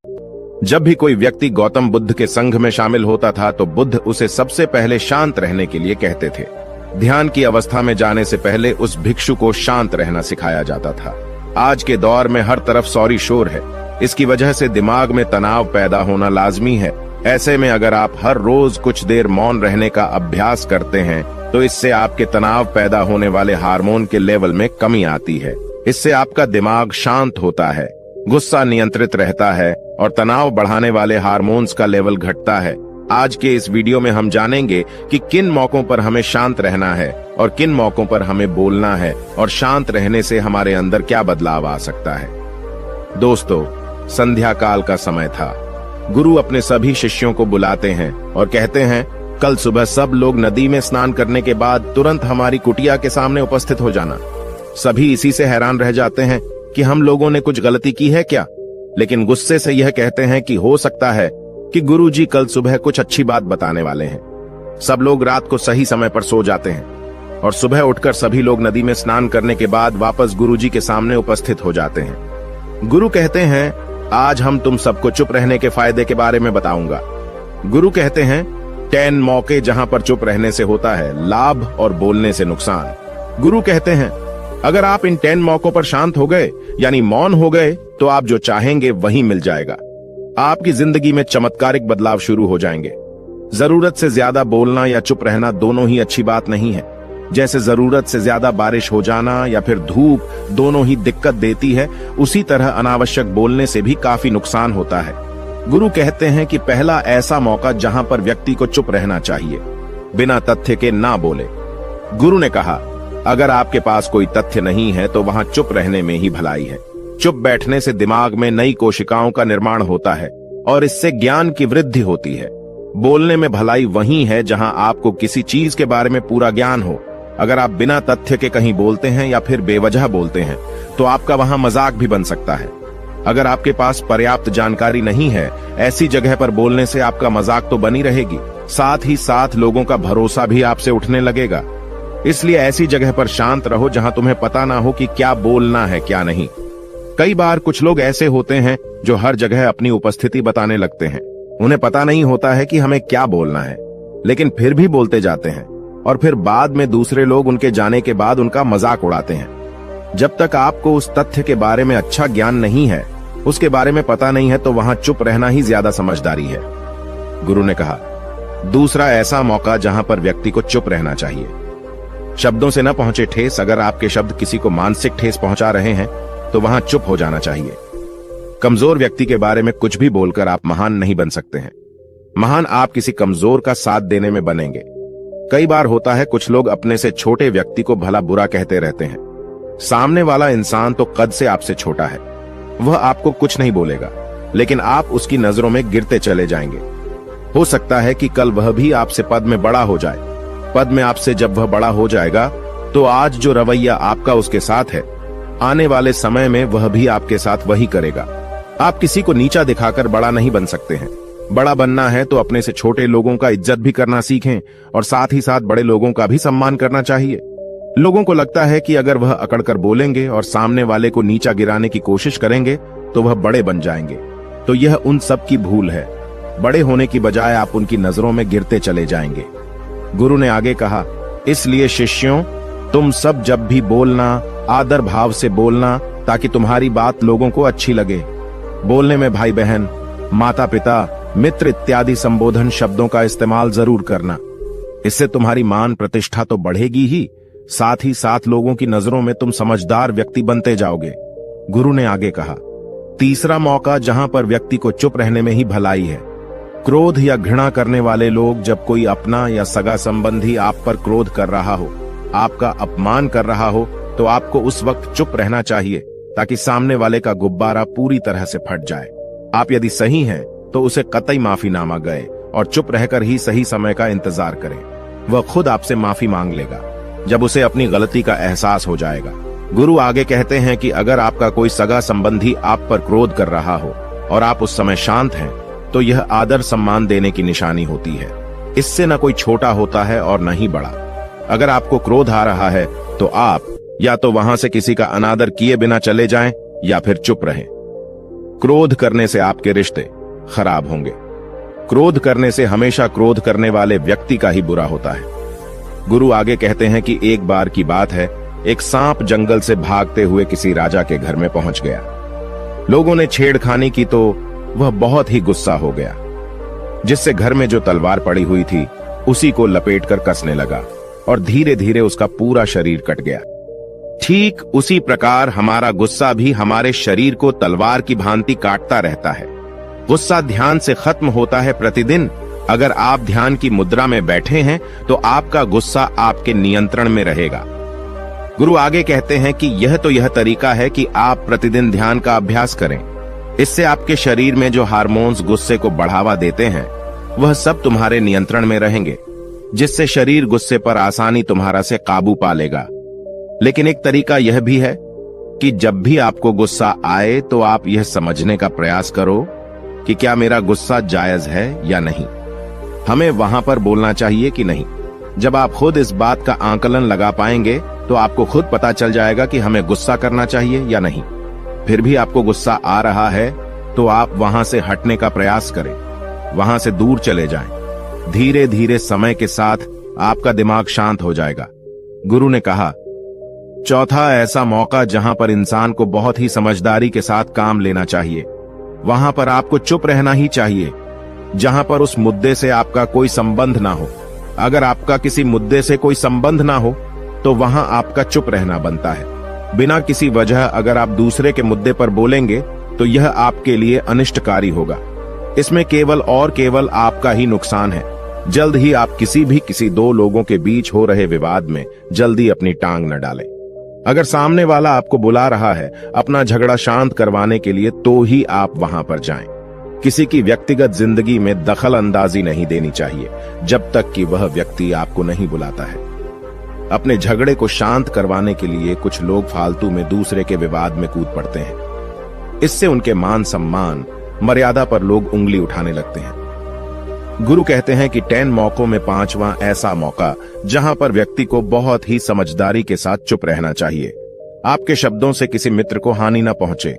जब भी कोई व्यक्ति गौतम बुद्ध के संघ में शामिल होता था तो बुद्ध उसे सबसे पहले शांत रहने के लिए कहते थे। ध्यान की अवस्था में जाने से पहले उस भिक्षु को शांत रहना सिखाया जाता था। आज के दौर में हर तरफ सौरी शोर है। इसकी वजह से दिमाग में तनाव पैदा होना लाजमी है। ऐसे में अगर आप हर रोज कुछ देर मौन रहने का अभ्यास करते हैं तो इससे आपके तनाव पैदा होने वाले हार्मोन के लेवल में कमी आती है। इससे आपका दिमाग शांत होता है, गुस्सा नियंत्रित रहता है और तनाव बढ़ाने वाले हार्मोन्स का लेवल घटता है। आज के इस वीडियो में हम जानेंगे कि किन मौकों पर हमें शांत रहना है और किन मौकों पर हमें बोलना है और शांत रहने से हमारे अंदर क्या बदलाव आ सकता है। दोस्तों, संध्या काल का समय था। गुरु अपने सभी शिष्यों को बुलाते हैं और कहते हैं, कल सुबह सब लोग नदी में स्नान करने के बाद तुरंत हमारी कुटिया के सामने उपस्थित हो जाना। सभी इसी से हैरान रह जाते हैं कि हम लोगों ने कुछ गलती की है क्या, लेकिन गुस्से से यह कहते हैं कि हो सकता है कि गुरुजी कल सुबह कुछ अच्छी बात बताने वाले हैं। सब लोग रात को सही समय पर सो जाते हैं और सुबह उठकर सभी लोग नदी में स्नान करने के बाद वापस गुरुजी के सामने उपस्थित हो जाते हैं। गुरु कहते हैं, आज हम तुम सबको चुप रहने के फायदे के बारे में बताऊंगा। गुरु कहते हैं, 10 मौके जहां पर चुप रहने से होता है लाभ और बोलने से नुकसान। गुरु कहते हैं, अगर आप इन 10 मौकों पर शांत हो गए यानी मौन हो गए तो आप जो चाहेंगे वही मिल जाएगा। आपकी जिंदगी में चमत्कारिक बदलाव शुरू हो जाएंगे। जरूरत से ज्यादा बोलना या चुप रहना दोनों ही अच्छी बात नहीं है। जैसे जरूरत से ज्यादा बारिश हो जाना या फिर धूप दोनों ही दिक्कत देती है, उसी तरह अनावश्यक बोलने से भी काफी नुकसान होता है। गुरु कहते हैं कि पहला ऐसा मौका जहां पर व्यक्ति को चुप रहना चाहिए, बिना तथ्य के ना बोले। गुरु ने कहा, अगर आपके पास कोई तथ्य नहीं है तो वहां चुप रहने में ही भलाई है। चुप बैठने से दिमाग में नई कोशिकाओं का निर्माण होता है और इससे ज्ञान की वृद्धि होती है। बोलने में भलाई वही है जहां आपको किसी चीज के बारे में पूरा ज्ञान हो। अगर आप बिना तथ्य के कहीं बोलते हैं या फिर बेवजह बोलते हैं तो आपका वहां मजाक भी बन सकता है। अगर आपके पास पर्याप्त जानकारी नहीं है, ऐसी जगह पर बोलने से आपका मजाक तो बनी रहेगी, साथ ही साथ लोगों का भरोसा भी आपसे उठने लगेगा। इसलिए ऐसी जगह पर शांत रहो जहां तुम्हें पता ना हो कि क्या बोलना है क्या नहीं। कई बार कुछ लोग ऐसे होते हैं जो हर जगह अपनी उपस्थिति बताने लगते हैं। उन्हें पता नहीं होता है कि हमें क्या बोलना है, लेकिन फिर भी बोलते जाते हैं और फिर बाद में दूसरे लोग उनके जाने के बाद उनका मजाक उड़ाते हैं। जब तक आपको उस तथ्य के बारे में अच्छा ज्ञान नहीं है, उसके बारे में पता नहीं है, तो वहां चुप रहना ही ज्यादा समझदारी है। गुरु ने कहा, दूसरा ऐसा मौका जहां पर व्यक्ति को चुप रहना चाहिए। शब्दों से न पहुंचे ठेस। अगर आपके शब्द किसी को मानसिक ठेस पहुंचा रहे हैं तो वहां चुप हो जाना चाहिए। कमजोर व्यक्ति के बारे में कुछ भी बोलकर आप महान नहीं बन सकते हैं। महान आप किसी कमजोर का साथ देने में बनेंगे। कई बार होता है कुछ लोग अपने से छोटे व्यक्ति को भला बुरा कहते रहते हैं। सामने वाला इंसान तो कद से आपसे छोटा है, वह आपको कुछ नहीं बोलेगा, लेकिन आप उसकी नजरों में गिरते चले जाएंगे। हो सकता है कि कल वह भी आपसे पद में बड़ा हो जाए। पद में आपसे जब वह बड़ा हो जाएगा तो आज जो रवैया आपका उसके साथ है, आने वाले समय में वह भी आपके साथ वही करेगा। आप किसी को नीचा दिखाकर बड़ा नहीं बन सकते हैं। बड़ा बनना है तो अपने से छोटे लोगों का इज्जत भी करना सीखें और साथ ही साथ बड़े लोगों का भी सम्मान करना चाहिए। लोगों को लगता है कि अगर वह अकड़कर बोलेंगे और सामने वाले को नीचा गिराने की कोशिश करेंगे तो वह बड़े बन जाएंगे, तो यह उन सब की भूल है। बड़े होने की बजाय आप उनकी नजरों में गिरते चले जाएंगे। गुरु ने आगे कहा, इसलिए शिष्यों, तुम सब जब भी बोलना आदर भाव से बोलना ताकि तुम्हारी बात लोगों को अच्छी लगे। बोलने में भाई बहन, माता पिता, मित्र इत्यादि संबोधन शब्दों का इस्तेमाल जरूर करना। इससे तुम्हारी मान प्रतिष्ठा तो बढ़ेगी ही, साथ ही साथ लोगों की नजरों में तुम समझदार व्यक्ति बनते जाओगे। गुरु ने आगे कहा, तीसरा मौका जहां पर व्यक्ति को चुप रहने में ही भलाई है। क्रोध या घृणा करने वाले लोग, जब कोई अपना या सगा संबंधी आप पर क्रोध कर रहा हो, आपका अपमान कर रहा हो, तो आपको उस वक्त चुप रहना चाहिए ताकि सामने वाले का गुब्बारा पूरी तरह से फट जाए। आप यदि सही हैं तो उसे कतई माफीनामा गए और चुप रहकर ही सही समय का इंतजार करें। वह खुद आपसे माफी मांग लेगा जब उसे अपनी गलती का एहसास हो जाएगा। गुरु आगे कहते हैं कि अगर आपका कोई सगा संबंधी आप पर क्रोध कर रहा हो और आप उस समय शांत हैं, तो यह आदर सम्मान देने की निशानी होती है। इससे न कोई छोटा होता है और न ही बड़ा। अगर आपको क्रोध आ रहा है तो आप या तो वहां से किसी का अनादर किए बिना चले जाएं या फिर चुप रहें। क्रोध करने से आपके रिश्ते खराब होंगे। क्रोध करने से हमेशा क्रोध करने वाले व्यक्ति का ही बुरा होता है। गुरु आगे कहते हैं कि एक बार की बात है, एक सांप जंगल से भागते हुए किसी राजा के घर में पहुंच गया। लोगों ने छेड़खानी की तो वह बहुत ही गुस्सा हो गया, जिससे घर में जो तलवार पड़ी हुई थी उसी को लपेटकर कसने लगा और धीरे धीरे उसका पूरा शरीर कट गया। ठीक उसी प्रकार हमारा गुस्सा भी हमारे शरीर को तलवार की भांति काटता रहता है। गुस्सा ध्यान से खत्म होता है प्रतिदिन। अगर आप ध्यान की मुद्रा में बैठे हैं तो आपका गुस्सा आपके नियंत्रण में रहेगा। गुरु आगे कहते हैं कि यह तरीका है कि आप प्रतिदिन ध्यान का अभ्यास करें। इससे आपके शरीर में जो हार्मोन्स गुस्से को बढ़ावा देते हैं वह सब तुम्हारे नियंत्रण में रहेंगे, जिससे शरीर गुस्से पर आसानी तुम्हारा से काबू पा लेगा। लेकिन एक तरीका यह भी है कि जब भी आपको गुस्सा आए तो आप यह समझने का प्रयास करो कि क्या मेरा गुस्सा जायज है या नहीं। हमें वहां पर बोलना चाहिए कि नहीं। जब आप खुद इस बात का आकलन लगा पाएंगे तो आपको खुद पता चल जाएगा कि हमें गुस्सा करना चाहिए या नहीं। फिर भी आपको गुस्सा आ रहा है तो आप वहां से हटने का प्रयास करें, वहां से दूर चले जाएं। धीरे धीरे समय के साथ आपका दिमाग शांत हो जाएगा। गुरु ने कहा, चौथा ऐसा मौका जहां पर इंसान को बहुत ही समझदारी के साथ काम लेना चाहिए, वहां पर आपको चुप रहना ही चाहिए, जहां पर उस मुद्दे से आपका कोई संबंध ना हो। अगर आपका किसी मुद्दे से कोई संबंध ना हो तो वहां आपका चुप रहना बनता है। बिना किसी वजह अगर आप दूसरे के मुद्दे पर बोलेंगे तो यह आपके लिए अनिष्टकारी होगा। इसमें केवल और केवल आपका ही नुकसान है। जल्द ही आप किसी दो लोगों के बीच हो रहे विवाद में जल्दी अपनी टांग न डालें। अगर सामने वाला आपको बुला रहा है अपना झगड़ा शांत करवाने के लिए तो ही आप वहां पर जाएं। किसी की व्यक्तिगत जिंदगी में दखल अंदाजी नहीं देनी चाहिए जब तक कि वह व्यक्ति आपको नहीं बुलाता है। अपने झगड़े को शांत करवाने के लिए कुछ लोग फालतू में दूसरे के विवाद में कूद पड़ते हैं। इससे उनके मान सम्मान मर्यादा पर लोग उंगली उठाने लगते हैं। गुरु कहते हैं कि 10 मौकों में 5वां ऐसा मौका जहां पर व्यक्ति को बहुत ही समझदारी के साथ चुप रहना चाहिए। आपके शब्दों से किसी मित्र को हानि न पहुंचे।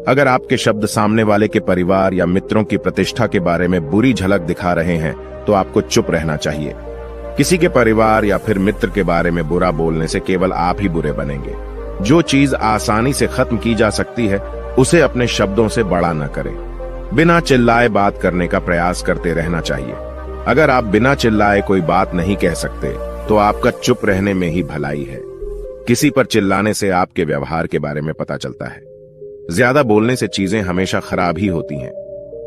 अगर आपके शब्द सामने वाले के परिवार या मित्रों की प्रतिष्ठा के बारे में बुरी झलक दिखा रहे हैं तो आपको चुप रहना चाहिए। किसी के परिवार या फिर मित्र के बारे में बुरा बोलने से केवल आप ही बुरे बनेंगे। जो चीज आसानी से खत्म की जा सकती है उसे अपने शब्दों से बड़ा न करें। बिना चिल्लाए बात करने का प्रयास करते रहना चाहिए। अगर आप बिना चिल्लाए कोई बात नहीं कह सकते तो आपका चुप रहने में ही भलाई है। किसी पर चिल्लाने से आपके व्यवहार के बारे में पता चलता है। ज्यादा बोलने से चीजें हमेशा खराब ही होती हैं।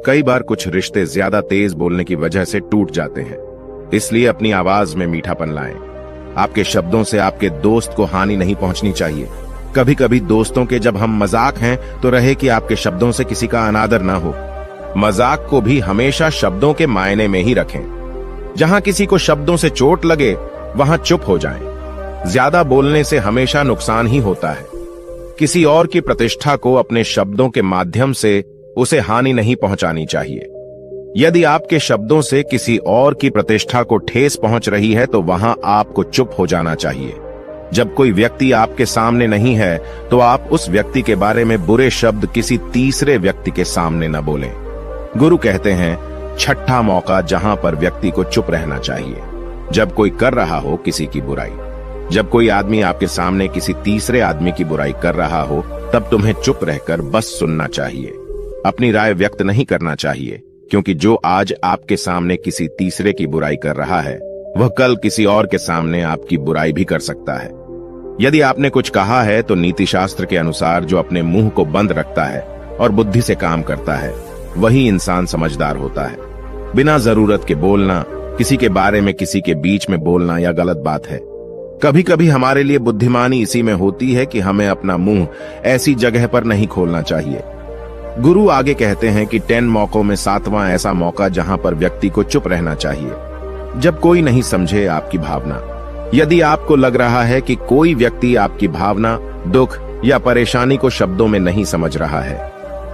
कई बार कुछ रिश्ते ज्यादा तेज बोलने की वजह से टूट जाते हैं। इसलिए अपनी आवाज में मीठापन लाएं। आपके शब्दों से आपके दोस्त को हानि नहीं पहुंचनी चाहिए। कभी कभी दोस्तों के जब हम मजाक हैं तो रहे कि आपके शब्दों से किसी का अनादर ना हो। मजाक को भी हमेशा शब्दों के मायने में ही रखें। जहां किसी को शब्दों से चोट लगे वहां चुप हो जाएं। ज्यादा बोलने से हमेशा नुकसान ही होता है। किसी और की प्रतिष्ठा को अपने शब्दों के माध्यम से उसे हानि नहीं पहुंचानी चाहिए। यदि आपके शब्दों से किसी और की प्रतिष्ठा को ठेस पहुंच रही है तो वहां आपको चुप हो जाना चाहिए। जब कोई व्यक्ति आपके सामने नहीं है तो आप उस व्यक्ति के बारे में बुरे शब्द किसी तीसरे व्यक्ति के सामने न बोलें। गुरु कहते हैं, छठा मौका जहां पर व्यक्ति को चुप रहना चाहिए, जब कोई कर रहा हो किसी की बुराई। जब कोई आदमी आपके सामने किसी तीसरे आदमी की बुराई कर रहा हो तब तुम्हें चुप रहकर बस सुनना चाहिए। अपनी राय व्यक्त नहीं करना चाहिए, क्योंकि जो आज आपके सामने किसी तीसरे की बुराई कर रहा है वह कल किसी और के सामने आपकी बुराई भी कर सकता है। यदि आपने कुछ कहा है तो नीति शास्त्र के अनुसार जो अपने मुंह को बंद रखता है और बुद्धि से काम करता है वही इंसान समझदार होता है। बिना जरूरत के बोलना, किसी के बारे में किसी के बीच में बोलना यह गलत बात है। कभी कभी हमारे लिए बुद्धिमानी इसी में होती है कि हमें अपना मुंह ऐसी जगह पर नहीं खोलना चाहिए। गुरु आगे कहते हैं कि 10 मौकों में 7वां ऐसा मौका जहां पर व्यक्ति को चुप रहना चाहिए, जब कोई नहीं समझे आपकी भावना। यदि आपको लग रहा है कि कोई व्यक्ति आपकी भावना, दुख या परेशानी को शब्दों में नहीं समझ रहा है,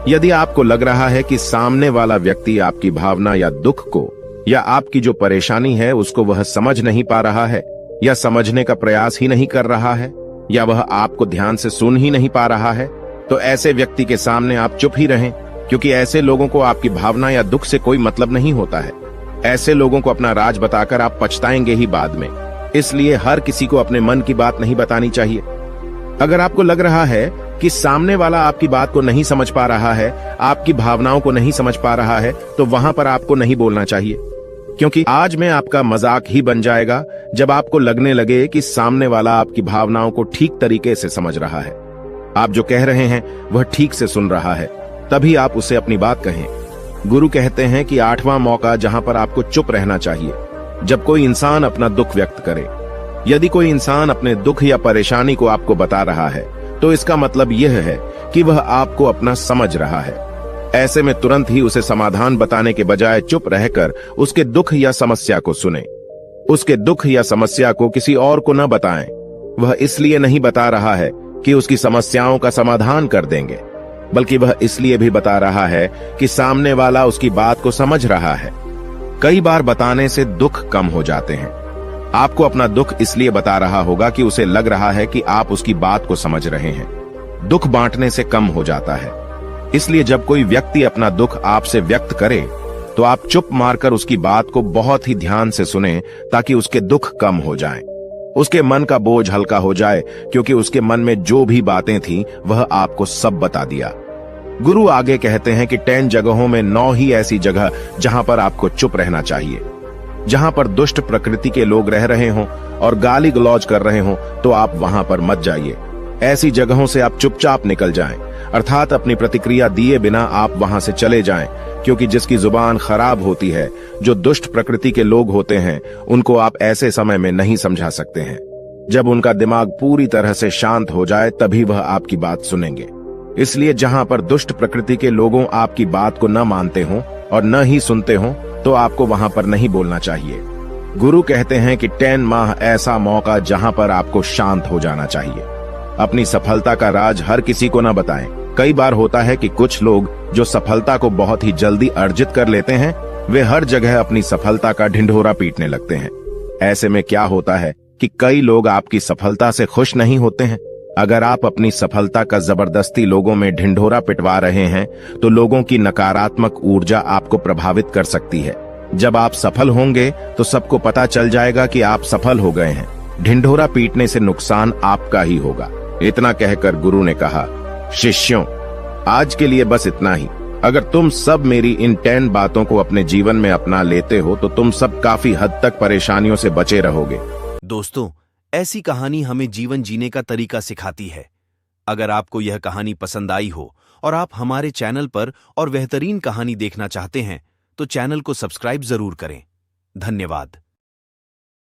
यदि आपको लग रहा है कि सामने वाला व्यक्ति आपकी भावना या दुख को या आपकी जो परेशानी है उसको वह समझ नहीं पा रहा है या समझने का प्रयास ही नहीं कर रहा है या वह आपको ध्यान से सुन ही नहीं पा रहा है, तो ऐसे व्यक्ति के सामने आप चुप ही रहें। क्योंकि ऐसे लोगों को आपकी भावना या दुख से कोई मतलब नहीं होता है। ऐसे लोगों को अपना राज बताकर आप पछताएंगे ही बाद में। इसलिए हर किसी को अपने मन की बात नहीं बतानी चाहिए। अगर आपको लग रहा है कि सामने वाला आपकी बात को नहीं समझ पा रहा है, आपकी भावनाओं को नहीं समझ पा रहा है, तो वहां पर आपको नहीं बोलना चाहिए, क्योंकि आज में आपका मजाक ही बन जाएगा जब आपको लगने लगे कि सामने वाला आपकी भावनाओं को ठीक तरीके से समझ रहा है, आप जो कह रहे हैं वह ठीक से सुन रहा है, तभी आप उसे अपनी बात कहें। गुरु कहते हैं कि 8वां मौका जहां पर आपको चुप रहना चाहिए, जब कोई इंसान अपना दुख व्यक्त करे। यदि कोई इंसान अपने दुख या परेशानी को आपको बता रहा है, तो इसका मतलब यह है कि वह आपको अपना समझ रहा है। ऐसे में तुरंत ही उसे समाधान बताने के बजाय चुप रहकर उसके दुख या समस्या को सुने। उसके दुख या समस्या को किसी और को न बताएं। वह इसलिए नहीं बता रहा है कि उसकी समस्याओं का समाधान कर देंगे, बल्कि वह इसलिए भी बता रहा है कि सामने वाला उसकी बात को समझ रहा है। कई बार बताने से दुख कम हो जाते हैं। आपको अपना दुख इसलिए बता रहा होगा कि उसे लग रहा है कि आप उसकी बात को समझ रहे हैं। दुख बांटने से कम हो जाता है। इसलिए जब कोई व्यक्ति अपना दुख आपसे व्यक्त करे, तो आप चुप मारकर उसकी बात को बहुत ही ध्यान से सुने, ताकि उसके दुख कम हो जाएं। उसके मन का बोझ हल्का हो जाए, क्योंकि उसके मन में जो भी बातें थीं वह आपको सब बता दिया। गुरु आगे कहते हैं कि 10 जगहों में 9 ही ऐसी जगह जहां पर आपको चुप रहना चाहिए। जहां पर दुष्ट प्रकृति के लोग रह रहे हों और गाली गलौज कर रहे हों, तो आप वहां पर मत जाइए। ऐसी जगहों से आप चुपचाप निकल जाएं, अर्थात अपनी प्रतिक्रिया दिए बिना आप वहां से चले जाएं, क्योंकि जिसकी जुबान खराब होती है, जो दुष्ट प्रकृति के लोग होते हैं, उनको आप ऐसे समय में नहीं समझा सकते हैं। जब उनका दिमाग पूरी तरह से शांत हो जाए, तभी वह आपकी बात सुनेंगे। इसलिए जहां पर दुष्ट प्रकृति के लोगों आपकी बात को न मानते हों और न ही सुनते हों, तो आपको वहां पर नहीं बोलना चाहिए। गुरु कहते हैं कि 10 माह ऐसा मौका जहां पर आपको शांत हो जाना चाहिए। अपनी सफलता का राज हर किसी को न बताएं। कई बार होता है कि कुछ लोग जो सफलता को बहुत ही जल्दी अर्जित कर लेते हैं, वे हर जगह अपनी सफलता का ढिंढोरा पीटने लगते हैं। ऐसे में क्या होता है कि कई लोग आपकी सफलता से खुश नहीं होते हैं। अगर आप अपनी सफलता का जबरदस्ती लोगों में ढिंढोरा पिटवा रहे हैं, तो लोगों की नकारात्मक ऊर्जा आपको प्रभावित कर सकती है। जब आप सफल होंगे तो सबको पता चल जाएगा कि आप सफल हो गए हैं। ढिंढोरा पीटने से नुकसान आपका ही होगा। इतना कहकर गुरु ने कहा, शिष्यों, आज के लिए बस इतना ही। अगर तुम सब मेरी इन 10 बातों को अपने जीवन में अपना लेते हो, तो तुम सब काफी हद तक परेशानियों से बचे रहोगे। दोस्तों, ऐसी कहानी हमें जीवन जीने का तरीका सिखाती है। अगर आपको यह कहानी पसंद आई हो और आप हमारे चैनल पर और बेहतरीन कहानी देखना चाहते हैं, तो चैनल को सब्सक्राइब जरूर करें। धन्यवाद।